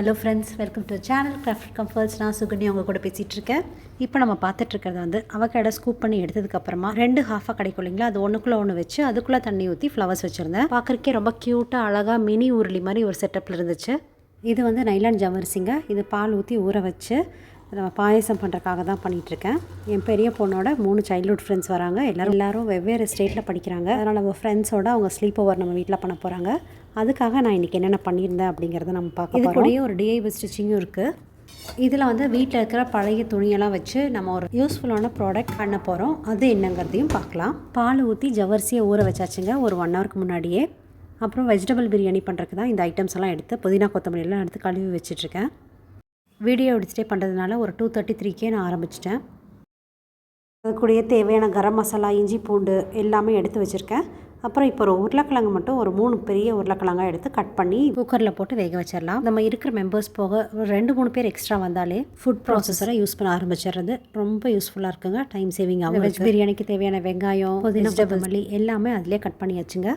Hello friends, welcome to channel craft comforts. நான் சுகன்யா உங்கள் கூட பேசிகிட்டு இருக்கேன். இப்போ நம்ம பார்த்துட்ருக்கிறது வந்து அவகேடோ ஸ்கூப் பண்ணி எடுத்ததுக்கப்புறமா 2 ஹாஃபாக கிடைக்கும் இல்லைங்களா, அது ஒன்றுக்குள்ளே ஒன்று வச்சு அதுக்குள்ளே தண்ணி ஊற்றி ஃப்ளவர்ஸ் வச்சுருந்தேன். பார்க்குறக்கே ரொம்ப க்யூட்டாக அழகாக மினி உருளி மாதிரி ஒரு செட்டப்பில் இருந்துச்சு. இது வந்து நைலான் ஜவ்வரிசிங்க. இது பால் ஊற்றி ஊற வச்சு நம்ம பாயசம் பண்ணுறக்காக தான் பண்ணிகிட்ருக்கேன். என் பெரிய பொண்ணோட 3 சைல்ட்ஹுட் ஃப்ரெண்ட்ஸ் வராங்க. எல்லோரும் வெவ்வேறு ஸ்டேட்டில் படிக்கிறாங்க. அதனால் நம்ம ஃப்ரெண்ட்ஸோட அவங்க ஸ்லீப் ஓவர் நம்ம வீட்டில் பண்ண போகிறாங்க. அதுக்காக நான் இன்றைக்கி என்னென்ன பண்ணியிருந்தேன் அப்படிங்கிறத நம்ம பார்க்க போகிறோம். இதுக்கூடயே ஒரு டிஐவை ஸ்டிச்சிங்கும் இருக்குது. இதில் வந்து வீட்டில் இருக்கிற பழைய துணியெல்லாம் வச்சு நம்ம ஒரு யூஸ்ஃபுல்லான ப்ராடக்ட் பண்ண போகிறோம். அது என்னங்கிறதையும் பார்க்கலாம். பால் ஊற்றி ஜவ்வரிசியை ஊற வச்சாச்சுங்க ஒரு 1 ஹவருக்கு முன்னாடியே. அப்புறம் வெஜிடபிள் பிரியாணி பண்ணுறதுக்கு தான் இந்த ஐட்டம்ஸ் எல்லாம் எடுத்து புதினா கொத்தமல்லி எல்லாம் எடுத்து கழுவி வச்சிட்ருக்கேன். வீடியோ எடுத்துகிட்டே பண்ணுறதுனால ஒரு 2:33க்கே நான் ஆரம்பிச்சிட்டேன். அது கூடயே தேவையான கரம் மசாலா, இஞ்சி பூண்டு எல்லாமே எடுத்து வச்சுருக்கேன். அப்புறம் இப்போ ஒரு உருளைக்கிழங்கு மட்டும் ஒரு 3 பெரிய உருளைக்கிழங்காக எடுத்து கட் பண்ணி குக்கரில் போட்டு வேக வச்சிடலாம். நம்ம இருக்கிற மெம்பர்ஸ் போக ஒரு 2-3 பேர் எக்ஸ்ட்ரா வந்தாலே ஃபுட் ப்ராசஸரை யூஸ் பண்ண ஆரம்பிச்சிடுறது ரொம்ப யூஸ்ஃபுல்லாக இருக்குங்க. டைம் சேவிங் ஆகும். வெஜ் பிரியாணிக்கு தேவையான வெங்காயம், புதினா கொத்தமல்லி எல்லாமே அதிலே கட் பண்ணி வச்சுங்க.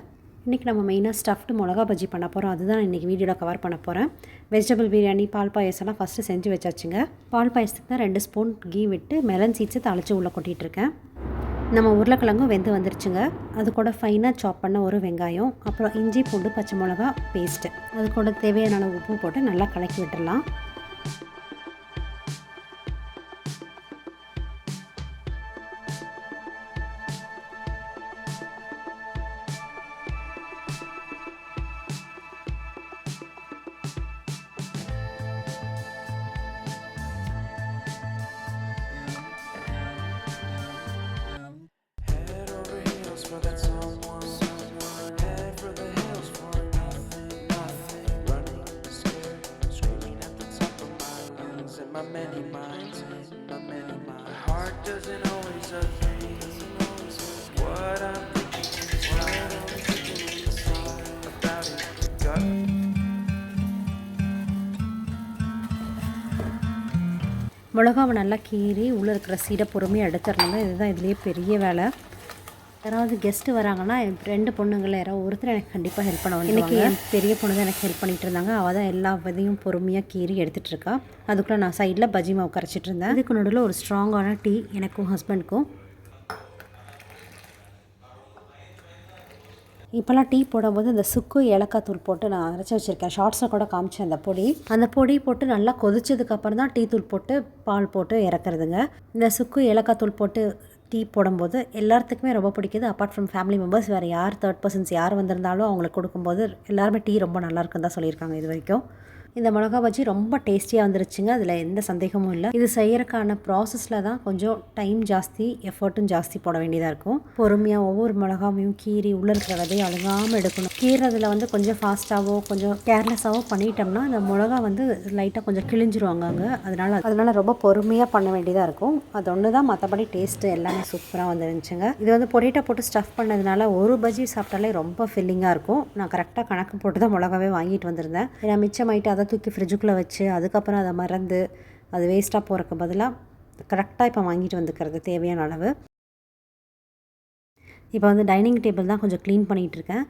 இன்றைக்கி நம்ம மெயினாக ஸ்டஃப்டு மிளகா பஜ்ஜி பண்ண போகிறோம். அதுதான் இன்றைக்கி வீடியோவில் கவர் பண்ண போகிறேன். வெஜிடபிள் பிரியாணி, பால் பாயசம்லாம் ஃபஸ்ட்டு செஞ்சு வச்சாச்சுங்க. பால் பாயசத்துக்கு தான் 2 ஸ்பூன் கீ விட்டு மெலன் சீட்ஸை தாளித்து உள்ளே கொட்டிகிட்ருக்கேன். நம்ம உருளைக்கிழங்கும் வெந்து வந்துருச்சுங்க. அது கூட ஃபைனாக சாப் பண்ண ஒரு வெங்காயம், அப்புறம் இஞ்சி பூண்டு பச்சை மிளகா பேஸ்ட்டு, அது கூட தேவையான அளவு உப்பு போட்டு நல்லா கலக்கி விட்டுடலாம். My many minds, my heart doesn't always agree. What I'm thinking inside about it. மிளகாவை நல்லா கீறி உள்ளே இருக்கிற சீடை பொறுமையாக எடுத்துடணுங்க. இதுதான் இதுலேயே பெரிய வேலை. யாராவது கெஸ்ட்டு வராங்கன்னா 2 பொண்ணுங்களில் யாராவது ஒருத்தர் எனக்கு கண்டிப்பாக ஹெல்ப் பண்ணுவாங்க. இன்றைக்கி என் பெரிய பொண்ணு தான் எனக்கு ஹெல்ப் பண்ணிகிட்டு இருந்தாங்க. அவள் தான் எல்லா விதையும் பொறுமையாக கீறி எடுத்துகிட்டு இருக்கா. அதுக்குள்ளே நான் சைடில் பஜ்ஜி மாவு கரைச்சிட்டு இருந்தேன். இதுக்கு நடுவில் ஒரு ஸ்ட்ராங்கான டீ எனக்கும் ஹஸ்பண்டுக்கும். இப்போல்லாம் டீ போடும்போது இந்த சுக்கு ஏலக்காய் தூள் போட்டு நான் அரைச்சி வச்சுருக்கேன். ஷார்ட்ஸில் கூட காமிச்சேன். அந்த பொடி போட்டு நல்லா கொதிச்சதுக்கப்புறம் தான் டீ தூள் போட்டு பால் போட்டு இறக்குறதுங்க. இந்த சுக்கு ஏலக்காய் தூள் போட்டு டீ போடும்போது எல்லாத்துக்குமே ரொம்ப பிடிக்குது. அப்பார்ட் ஃப்ரம் ஃபேமிலி மெம்பர்ஸ் வேறு யார் தேர்ட் பர்சன்ஸ் யார் வந்திருந்தாலும் அவங்களுக்கு கொடுக்கும்போது எல்லாருமே டீ ரொம்ப நல்லாயிருக்குன்னு தான் சொல்லியிருக்காங்க இது வரைக்கும். இந்த மிளகா பஜ்ஜி ரொம்ப டேஸ்டியாக வந்துருச்சுங்க. அதில் எந்த சந்தேகமும் இல்லை. இது செய்கிறக்கான ப்ராசஸில் தான் கொஞ்சம் டைம் ஜாஸ்தி, எஃபர்ட்டும் ஜாஸ்தி போட வேண்டியதாக இருக்கும். பொறுமையாக ஒவ்வொரு மிளகாவையும் கீறி உள்ளே இருக்கிற விதையை அழுகாமல் எடுக்கணும். கீறதில் வந்து கொஞ்சம் ஃபாஸ்ட்டாகவோ கொஞ்சம் கேர்லெஸ்ஸாகவோ பண்ணிட்டோம்னா அந்த மிளகா வந்து லைட்டாக கொஞ்சம் கிழிஞ்சிருவாங்க அங்கே. அதனால் ரொம்ப பொறுமையாக பண்ண வேண்டியதாக இருக்கும். அது ஒன்று தான். மற்றபடி டேஸ்ட்டு எல்லாமே சூப்பராக வந்துருந்துச்சுங்க. இது வந்து பொட்டேட்டோ போட்டு ஸ்டஃப் பண்ணதுனால ஒரு பஜ்ஜி சாப்பிட்டாலே ரொம்ப ஃபில்லிங்காக இருக்கும். நான் கரெக்டாக கணக்கு போட்டு தான் மிளகாவே வாங்கிட்டு வந்திருந்தேன். ஏன்னா மிச்சமாயிட்டு அதை தூக்கி ஃப்ரிட்ஜுக்குள்ளே வச்சு அதுக்கப்புறம் அதை மறந்து அது வேஸ்ட்டாக போகிறக்கு பதிலாக கரெக்டாக இப்போ வாங்கிட்டு வந்துக்கிறது தேவையான அளவு. இப்போ வந்து டைனிங் டேபிள் தான் கொஞ்சம் க்ளீன் பண்ணிகிட்ருக்கேன்.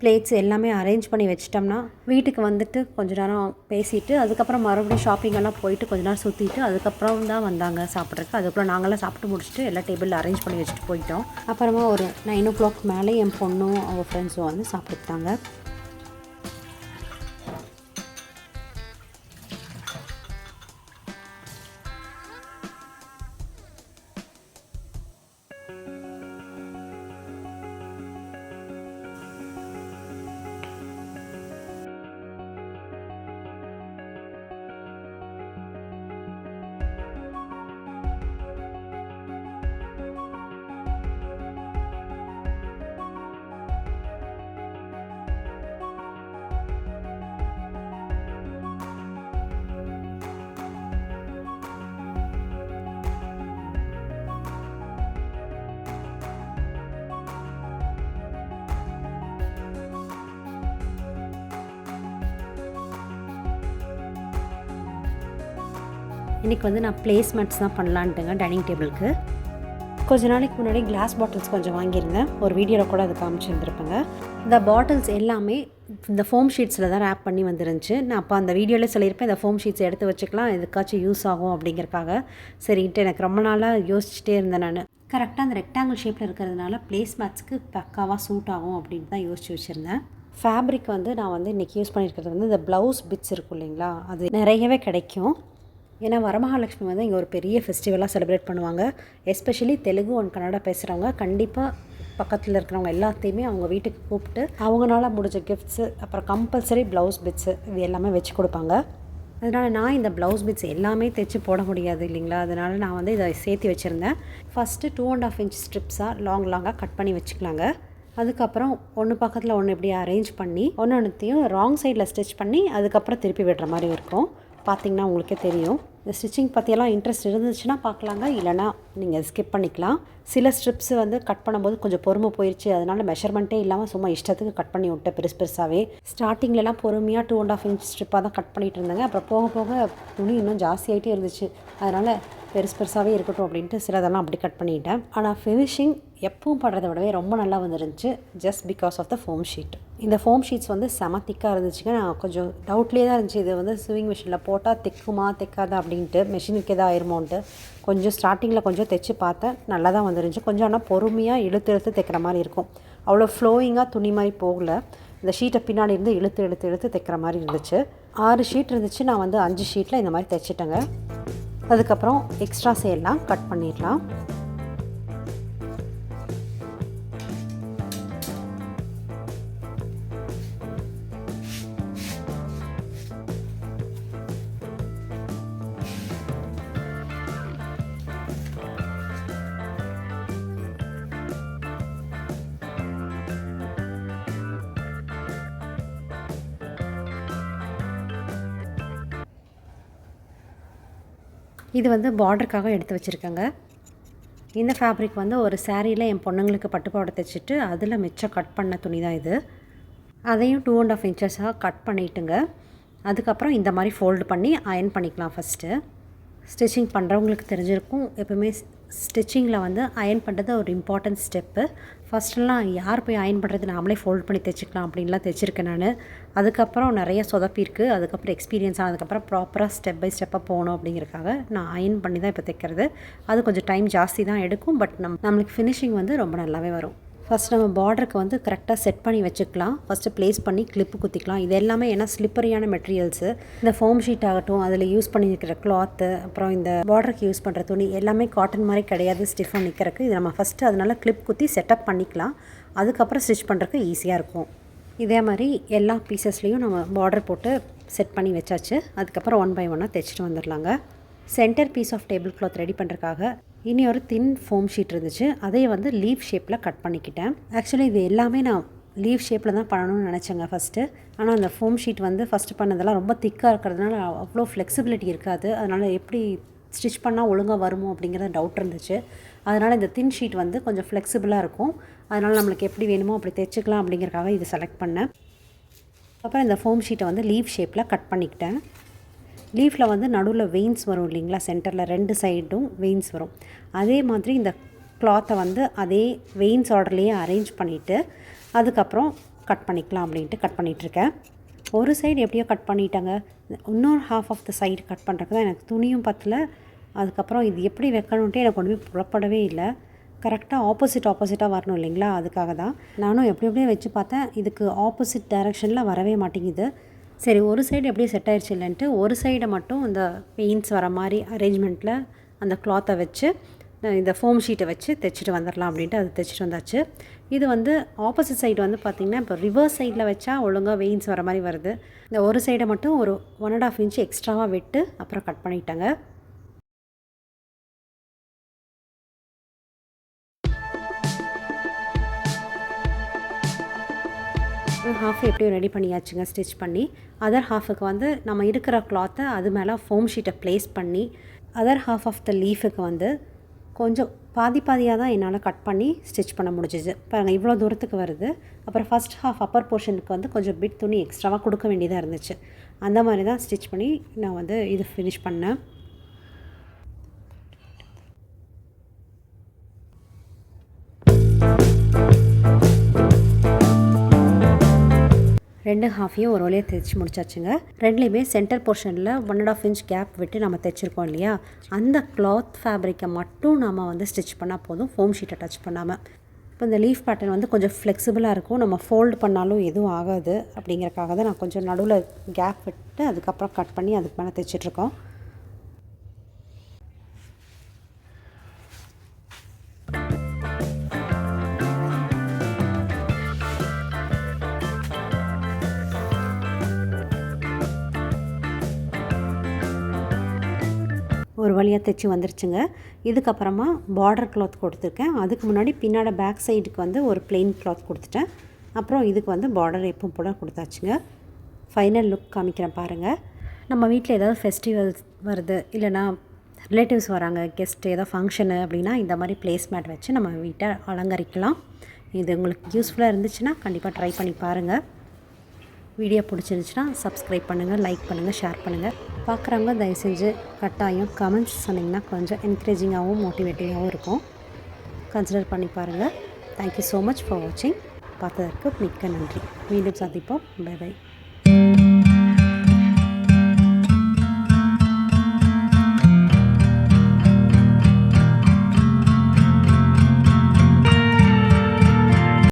பிளேட்ஸ் எல்லாமே அரேஞ்ச் பண்ணி வச்சிட்டோம்னா வீட்டுக்கு வந்துட்டு கொஞ்ச நேரம் பேசிவிட்டு அதுக்கப்புறம் மறுபடியும் ஷாப்பிங்கெல்லாம் போயிட்டு கொஞ்ச நேரம் சுற்றிட்டு அதுக்கப்புறம் தான் வந்தாங்க சாப்பிட்றதுக்கு. அதுக்குள்ளே நாங்களாம் சாப்பிட்டு முடிச்சுட்டு எல்லா டேபிளில் அரேஞ்ச் பண்ணி வச்சுட்டு போயிட்டோம். அப்புறமா ஒரு 9 o'clock மேலே என் பொண்ணும் அவங்க ஃப்ரெண்ட்ஸும் வந்து சாப்பிட்டுட்டாங்க. இன்றைக்கி வந்து நான் பிளேஸ்மெண்ட்ஸ் தான் பண்ணலான்ட்டுங்க டைனிங் டேபிளுக்கு. கொஞ்ச நாளைக்கு முன்னாடி கிளாஸ் பாட்டில்ஸ் கொஞ்சம் வாங்கியிருந்தேன். ஒரு வீடியோவில் கூட அது காமிச்சிருந்துருப்பேங்க. இந்த பாட்டில்ஸ் எல்லாமே இந்த ஃபோம் ஷீட்ஸில் தான் ரேப் பண்ணி வந்துருந்துச்சு. நான் அப்போ அந்த வீடியோவில் சொல்லியிருப்பேன், இந்த ஃபோம் ஷீட்ஸ் எடுத்து வச்சுக்கலாம், எதுக்காச்சும் யூஸ் ஆகும் அப்படிங்கிறக்காக. சரின்ட்டு எனக்கு ரொம்ப நாளாக யோசிச்சுட்டே இருந்தேன் நான். கரெக்டாக அந்த ரெக்டாங்கிள் ஷேப்பில் இருக்கிறதுனால ப்ளேஸ் மேட்ஸ்க்கு பக்காவாக சூட் ஆகும் அப்படின்னு தான் யோசிச்சு வச்சுருந்தேன். ஃபேப்ரிக் வந்து நான் வந்து இன்றைக்கி யூஸ் பண்ணியிருக்கிறது வந்து இந்த ப்ளவுஸ் பிட்ஸ் இருக்கும் இல்லைங்களா, அது நிறையவே கிடைக்கும். ஏன்னா வரமகாலட்சுமி வந்து இங்கே ஒரு பெரிய ஃபெஸ்டிவலாக செலிப்ரேட் பண்ணுவாங்க. எஸ்பெஷலி தெலுங்கு அண்ட் கன்னடா பேசுகிறவங்க கண்டிப்பாக பக்கத்தில் இருக்கிறவங்க எல்லாத்தையுமே அவங்க வீட்டுக்கு கூப்பிட்டு அவங்களால முடிஞ்ச கிஃப்ட்ஸு, அப்புறம் கம்பல்சரி ப்ளவுஸ் பிட்ஸு இது எல்லாமே வச்சு கொடுப்பாங்க. அதனால் நான் இந்த ப்ளவுஸ் பிட்ஸ் எல்லாமே தைச்சி போட முடியாது இல்லைங்களா, அதனால் நான் வந்து இதை சேர்த்து வச்சுருந்தேன். ஃபஸ்ட்டு 2.5 இன்ச் ஸ்ட்ரிப்ஸாக லாங்காக கட் பண்ணி வச்சுக்கலாங்க. அதுக்கப்புறம் ஒன்று பக்கத்தில் ஒன்று இப்படி அரேஞ்ச் பண்ணி ஒன்றையும் ராங் சைடில் ஸ்டிச் பண்ணி அதுக்கப்புறம் திருப்பி விடுற மாதிரி இருக்கும். பார்த்திங்கன்னா உங்களுக்கே தெரியும். இந்த ஸ்டிச்சிங் பற்றியெல்லாம் இன்ட்ரெஸ்ட் இருந்துச்சுன்னா பார்க்கலாங்க, இல்லைனா நீங்கள் ஸ்கிப் பண்ணிக்கலாம். சில ஸ்ட்ரிப்ஸ் வந்து கட் பண்ணும்போது கொஞ்சம் பொறுமை போயிடுச்சு, அதனால் மெஷர்மெண்ட்டே இல்லாமல் சும்மா இஷ்டத்துக்கு கட் பண்ணி விட்டேன் பெருசாகவே. ஸ்டார்டிங்லலாம் பொறுமையாக 2.5 இன்ச் ஸ்ட்ரிப்பாக தான் கட் பண்ணிகிட்டு இருந்தாங்க. அப்புறம் போக போக துணி இன்னும் ஜாஸ்தியாகிட்டே இருந்துச்சு, அதனால் பெருசாகவே இருக்கட்டும் அப்படின்ட்டு சிலதெல்லாம் அப்படி கட் பண்ணிட்டேன். ஆனால் ஃபினிஷிங் எப்பவும் படுறத விடவே ரொம்ப நல்லா வந்துருந்துச்சு, just because of the foam sheet. இந்த ஃபோம் ஷீட்ஸ் வந்து செம திக்காக இருந்துச்சுங்க. நான் கொஞ்சம் டவுட்லேயே தான் இருந்துச்சு, இது வந்து ஸ்விங் மிஷினில் போட்டால் தைக்குமா தைக்காதா அப்படின்ட்டு, மிஷினுக்கு எதாவது ஆயிருமோன்ட்டு. கொஞ்சம் ஸ்டார்டிங்கில் கொஞ்சம் தைச்சு பார்த்தேன், நல்லா தான் வந்துருந்துச்சு. கொஞ்சம் ஆனால் பொறுமையாக இழுத்து தைக்கிற மாதிரி இருக்கும், அவ்வளோ ஃப்ளோயிங்காக துணி மாதிரி போகல. இந்த ஷீட்டை பின்னாடி இருந்து இழுத்து தைக்கிற மாதிரி இருந்துச்சு. 6 ஷீட் இருந்துச்சு, நான் வந்து 5 ஷீட்டில் இந்த மாதிரி தைச்சிட்டேங்க. அதுக்கப்புறம் எக்ஸ்ட்ரா சேல்லாம் கட் பண்ணிடலாம். இது வந்து பார்டருக்காக எடுத்து வச்சுருக்கேங்க. இந்த ஃபேப்ரிக் வந்து ஒரு சாரியில் என் பொண்ணுங்களுக்கு பட்டுப்பாவாடை தைச்சிட்டு அதில் மிச்சம் கட் பண்ண துணி தான் இது. அதையும் 2.5 இன்ச்சஸாக கட் பண்ணிவிட்டுங்க. அதுக்கப்புறம் இந்த மாதிரி ஃபோல்டு பண்ணி அயர்ன் பண்ணிக்கலாம். ஃபஸ்ட்டு ஸ்டிச்சிங் பண்ணுறவங்களுக்கு தெரிஞ்சிருக்கும், எப்போவுமே ஸ்டிச்சிங்கில் வந்து அயர்ன் பண்ணுறது ஒரு இம்பார்ட்டன்ட் ஸ்டெப்பு. ஃபஸ்ட்டெல்லாம் யார் போய் அயர்ன் பண்ணுறது, நாமளே ஃபோல்ட் பண்ணி தைச்சிக்கலாம் அப்படின்லாம் தைச்சிருக்கேன் நான். அதுக்கப்புறம் நிறைய சொதப்பிருக்கு. அதுக்கப்புறம் எக்ஸ்பீரியன்ஸ் ஆனதுக்கப்புறம் ப்ராப்பராக ஸ்டெப் பை ஸ்டெப்பாக போகணும் அப்படிங்கிறக்காக நான் அயர்ன் பண்ணி தான் இப்போ தைக்கிறது. அது கொஞ்சம் டைம் ஜாஸ்தி தான் எடுக்கும், பட் நம்மளுக்கு ஃபினிஷிங் வந்து ரொம்ப நல்லாவே வரும். ஃபஸ்ட் நம்ம பார்டருக்கு வந்து கரெக்டாக செட் பண்ணி வச்சுக்கலாம். ஃபஸ்ட்டு ப்ளேஸ் பண்ணி கிளிப்பு குத்திக்கலாம். இது எல்லாமே ஏன்னா ஸ்லிப்பரியான மெட்டீரியல்ஸு. இந்த ஃபோம் ஷீட் ஆகட்டும், அதில் யூஸ் பண்ணியிருக்கிற கிளாத்து, அப்புறம் இந்த பார்டருக்கு யூஸ் பண்ணுற துணி எல்லாமே காட்டன் மாதிரி கிடையாது ஸ்டிஃபாக நிற்கிறதுக்கு. இது நம்ம ஃபஸ்ட்டு அதனால் கிளிப் குத்தி செட்டப் பண்ணிக்கலாம். அதுக்கப்புறம் ஸ்டிச் பண்ணுறதுக்கு ஈஸியாக இருக்கும். இதே மாதிரி எல்லா பீசஸ்லேயும் நம்ம பார்டர் போட்டு செட் பண்ணி வச்சாச்சு. அதுக்கப்புறம் 1 by 1 தைச்சிட்டு வந்துடலாங்க. Centre piece of table cloth ready பண்ணுறதுக்காக இனி ஒரு தின் ஃபோம் ஷீட் இருந்துச்சு, அதை வந்து லீவ் ஷேப்பில் கட் பண்ணிக்கிட்டேன். ஆக்சுவலி இது எல்லாமே நான் லீவ் ஷேப்பில் தான் பண்ணணும்னு நினச்சேங்க ஃபஸ்ட்டு. ஆனால் அந்த ஃபோம் ஷீட் வந்து ஃபஸ்ட்டு பண்ணதெல்லாம் ரொம்ப திக்காக இருக்கிறதுனால அவ்வளோ ஃப்ளெக்சிபிலிட்டி இருக்காது. அதனால் எப்படி ஸ்டிச் பண்ணால் ஒழுங்காக வருமோ அப்படிங்கிறது டவுட் இருந்துச்சு. அதனால் இந்த தின் ஷீட் வந்து கொஞ்சம் ஃப்ளெக்சிபிளாக இருக்கும். அதனால் நம்மளுக்கு எப்படி வேணுமோ அப்படி தைச்சிக்கலாம் அப்படிங்கிறக்காக இது செலக்ட் பண்ணேன். அப்புறம் இந்த ஃபோம் ஷீட்டை வந்து லீவ் ஷேப்பில் கட் பண்ணிக்கிட்டேன். லீஃபில் வந்து நடுவில் வெயின்ஸ் வரும் இல்லைங்களா, சென்டரில் 2 சைடும் வெயின்ஸ் வரும். அதே மாதிரி இந்த கிளாத்தை வந்து அதே வெயின்ஸ் ஆர்டர்லேயே அரேஞ்ச் பண்ணிவிட்டு அதுக்கப்புறம் கட் பண்ணிக்கலாம் அப்படின்ட்டு கட் பண்ணிகிட்ருக்கேன். ஒரு சைடு எப்படியோ கட் பண்ணிட்டாங்க, இன்னொரு half of the side cut பண்ணுறதுக்கு தான் எனக்கு துணியும் பத்தல. அதுக்கப்புறம் இது எப்படி வைக்கணுன்ட்டு எனக்கு கொண்டு போய் புறப்படவே இல்லை. கரெக்டாக ஆப்போசிட்டாக வரணும் இல்லைங்களா, அதுக்காக தான் நானும் எப்படியே வச்சு பார்த்தேன். இதுக்கு ஆப்போசிட் டைரெக்ஷனில் வரவே மாட்டேங்குது. சரி, ஒரு சைடு எப்படியும் செட் ஆயிடுச்சு இல்லைன்ட்டு ஒரு சைடை மட்டும் இந்த பெயிண்ட்ஸ் வர மாதிரி அரேஞ்ச்மெண்ட்டில் அந்த கிளாத்தை வச்சு இந்த ஃபோம் ஷீட்டை வச்சு தைச்சிட்டு வந்துடலாம் அப்படின்ட்டு அது தைச்சிட்டு வந்தாச்சு. இது வந்து ஆப்போசிட் சைடு வந்து பார்த்திங்கன்னா இப்போ ரிவர்ஸ் சைடில் வச்சா ஒழுங்காக வெயின்ஸ் வர மாதிரி வருது. இந்த ஒரு சைடை மட்டும் ஒரு 1.5 இன்ச் எக்ஸ்ட்ராவாக விட்டு அப்புறம் கட் பண்ணிட்டாங்க. ஹாஃப் எப்படியும் ரெடி பண்ணியாச்சுங்க ஸ்டிச் பண்ணி. அதர் ஹாஃபுக்கு வந்து நம்ம இருக்கிற கிளாத்தை அது மேலே ஃபோம் ஷீட்டை ப்ளேஸ் பண்ணி அதர் ஹாஃப் ஆஃப் த லீஃபுக்கு வந்து கொஞ்சம் பாதியாக தான் என்னால் கட் பண்ணி ஸ்டிச் பண்ண முடிஞ்சிச்சு. பாருங்கள் இவ்வளோ தூரத்துக்கு வருது. அப்புறம் ஃபஸ்ட் ஹாஃப் அப்பர் போர்ஷனுக்கு வந்து கொஞ்சம் பிட் துணி எக்ஸ்ட்ராவாக கொடுக்க வேண்டியதாக இருந்துச்சு. அந்த மாதிரி தான் ஸ்டிச் பண்ணி நான் வந்து இது ஃபினிஷ் பண்ணேன். 2 ஹாஃபையும் ஒரு வழியாக தைச்சி முடிச்சாச்சுங்க. ரெண்டுலேயுமே சென்டர் போர்ஷனில் 1.5 இன்ச் கேப் விட்டு நம்ம தைச்சிருக்கோம் இல்லையா, அந்த கிளாத் ஃபேப்ரிக்கை மட்டும் நம்ம வந்து ஸ்டிச் பண்ணால் போதும், ஃபோம் ஷீட்டை டச் பண்ணாமல். இப்போ இந்த லீஃப் பேட்டர்ன் வந்து கொஞ்சம் ஃப்ளெக்சிபிளாக இருக்கும், நம்ம ஃபோல்டு பண்ணாலும் எதுவும் ஆகாது அப்படிங்கிறக்காக தான் நான் கொஞ்சம் நடுவில் கேப் விட்டு அதுக்கப்புறம் கட் பண்ணி அதுக்கு மேலே தைச்சிட்ருக்கோம். ஒரு வழியாக தைச்சி வந்துருச்சுங்க. இதுக்கப்புறமா பார்டர் கிளாத் கொடுத்துருக்கேன். அதுக்கு முன்னாடி பின்னாடி பேக் சைடுக்கு வந்து ஒரு பிளெயின் கிளாத் கொடுத்துட்டேன். அப்புறம் இதுக்கு வந்து பார்டர் எப்பவும் போல் கொடுத்தாச்சுங்க. ஃபைனல் லுக் காமிக்கிறேன் பாருங்கள். நம்ம வீட்டில் ஏதாவது ஃபெஸ்டிவல்ஸ் வருது, இல்லைனா ரிலேட்டிவ்ஸ் வராங்க, கெஸ்ட்டு ஏதாவது ஃபங்க்ஷனு அப்படின்னா இந்த மாதிரி ப்ளேஸ் மேட் வச்சு நம்ம வீட்டை அலங்கரிக்கலாம். இது உங்களுக்கு யூஸ்ஃபுல்லாக இருந்துச்சுன்னா கண்டிப்பாக ட்ரை பண்ணி பாருங்கள். வீடியோ பிடிச்சிருந்துச்சுன்னா சப்ஸ்கிரைப் பண்ணுங்கள், லைக் பண்ணுங்கள், ஷேர் பண்ணுங்கள். பார்க்குறவங்க தயவு செஞ்சு கட்டாயம் கமெண்ட்ஸ் சொன்னிங்கன்னா கொஞ்சம் என்கரேஜிங்காகவும் மோட்டிவேட்டிங்காகவும் இருக்கும். கன்சிடர் பண்ணி பாருங்கள். தேங்க்யூ ஸோ மச் ஃபார் வாட்சிங். பார்த்ததற்கு மிக்க நன்றி. மீண்டும் சந்திப்போம். Bye by.